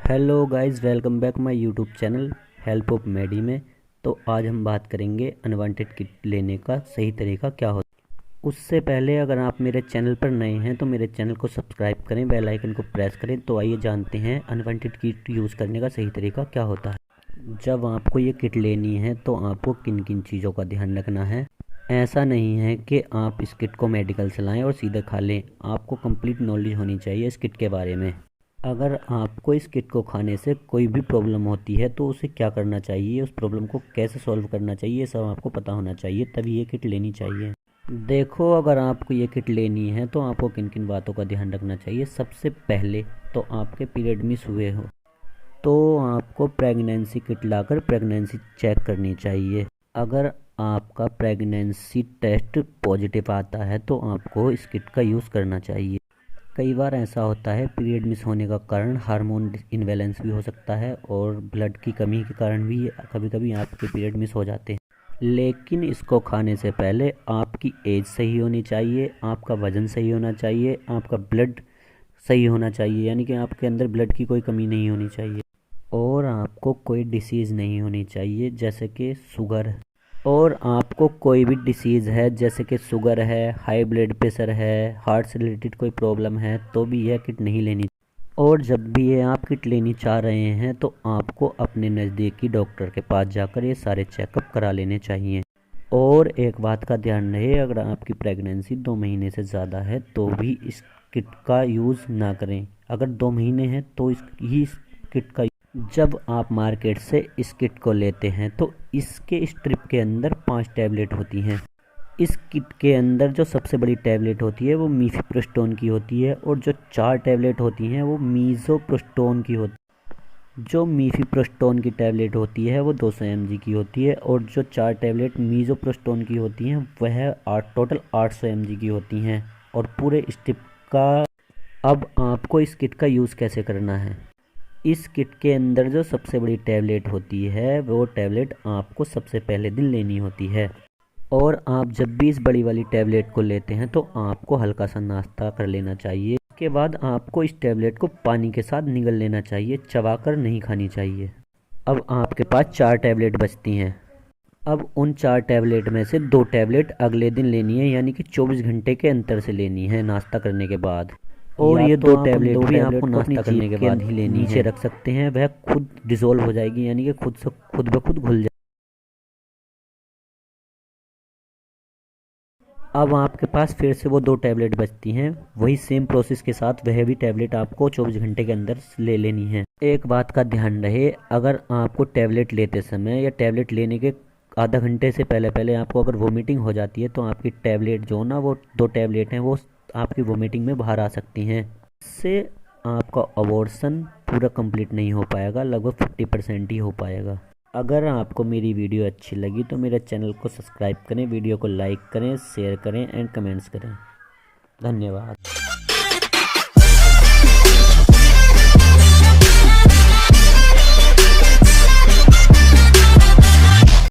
Hello guys, welcome back my YouTube channel help of Medi में। तो आज हम बात करेंगे अनवांटेड किट लेने का सही तरीका क्या होता है। उससे पहले अगर आप मेरे चैनल पर नए हैं तो मेरे चैनल को सब्सक्राइब करें, बेल आइकन को प्रेस करें। तो आइए जानते हैं अनवांटेड किट यूज़ करने का सही तरीका क्या होता है। जब आपको ये किट लेनी है तो आपको किन किन चीज़ों का ध्यान रखना है। ऐसा नहीं है कि आप इस किट को मेडिकल से लाएँ और सीधे खा लें। आपको कंप्लीट नॉलेज होनी चाहिए इस किट के बारे में। अगर आपको इस किट को खाने से कोई भी प्रॉब्लम होती है तो उसे क्या करना चाहिए, उस प्रॉब्लम को कैसे सॉल्व करना चाहिए, ये सब आपको पता होना चाहिए, तभी ये किट लेनी चाहिए। देखो, अगर आपको ये किट लेनी है तो आपको किन किन बातों का ध्यान रखना चाहिए। सबसे पहले तो आपके पीरियड मिस हुए हो तो आपको प्रेगनेंसी किट लाकर प्रेगनेंसी चेक करनी चाहिए। अगर आपका प्रेगनेंसी टेस्ट पॉजिटिव आता है तो आपको इस किट का यूज़ करना चाहिए। कई बार ऐसा होता है, पीरियड मिस होने का कारण हार्मोन इनबैलेंस भी हो सकता है और ब्लड की कमी के कारण भी कभी कभी आपके पीरियड मिस हो जाते हैं। लेकिन इसको खाने से पहले आपकी एज सही होनी चाहिए, आपका वज़न सही होना चाहिए, आपका ब्लड सही होना चाहिए, यानी कि आपके अंदर ब्लड की कोई कमी नहीं होनी चाहिए और आपको कोई डिसीज़ नहीं होनी चाहिए, जैसे कि शुगर। और आपको कोई भी डिसीज़ है जैसे कि शुगर है, हाई ब्लड प्रेशर है, हार्ट से रिलेटेड कोई प्रॉब्लम है तो भी यह किट नहीं लेनी। और जब भी ये आप किट लेनी चाह रहे हैं तो आपको अपने नज़दीकी डॉक्टर के पास जाकर ये सारे चेकअप करा लेने चाहिए। और एक बात का ध्यान रहे, अगर आपकी प्रेगनेंसी 2 महीने से ज़्यादा है तो भी इस किट का यूज़ ना करें। अगर 2 महीने हैं तो इस किट का जब आप मार्केट से इस किट को लेते हैं तो इसके स्ट्रिप के अंदर 5 टैबलेट होती हैं। इस किट के अंदर जो सबसे बड़ी टैबलेट होती है वो मीफेप्रोस्टोन की होती है और जो 4 टैबलेट होती हैं वो मीज़ोप्रोस्टोन की होती है। जो मीफेप्रोस्टोन की टैबलेट होती है वो 200 mg की होती है और जो 4 टैबलेट मीज़ोप्रोस्टोन की होती हैं वह टोटल 800 mg की होती हैं और पूरे स्ट्रिप का। अब आपको इस किट का यूज़ कैसे करना है। इस किट के अंदर जो सबसे बड़ी टैबलेट होती है वो टैबलेट आपको सबसे पहले दिन लेनी होती है। और आप जब भी इस बड़ी वाली टैबलेट को लेते हैं तो आपको हल्का सा नाश्ता कर लेना चाहिए। उसके बाद आपको इस टैबलेट को पानी के साथ निगल लेना चाहिए, चबाकर नहीं खानी चाहिए। अब आपके पास 4 टैबलेट बचती हैं। अब उन 4 टैबलेट में से 2 टैबलेट अगले दिन लेनी है, यानी कि 24 घंटे के अंतर से लेनी है नाश्ता करने के बाद। और ये 2 टैबलेट भी आपको नाश्ता करने के बाद ही लेनी है। नीचे रख सकते हैं, वह खुद डिसॉल्व हो जाएगी, यानी कि खुद ब खुद घुल जाएगी। अब आपके पास फिर से वो 2 टैबलेट बचती हैं, वही सेम प्रोसेस के साथ वह भी टैबलेट आपको 24 घंटे के अंदर ले लेनी है। एक बात का ध्यान रहे, अगर आपको टैबलेट लेते समय या टैबलेट लेने के आधा घंटे से पहले पहले आपको अगर वोमिटिंग हो जाती है तो आपकी टैबलेट जो ना, वो 2 टैबलेट हैं वो आपकी वोमिटिंग में बाहर आ सकती हैं। इससे आपका अबॉर्शन पूरा कंप्लीट नहीं हो पाएगा, लगभग 50% ही हो पाएगा। अगर आपको मेरी वीडियो अच्छी लगी तो मेरे चैनल को सब्सक्राइब करें, वीडियो को लाइक करें, शेयर करें एंड कमेंट्स करें। धन्यवाद।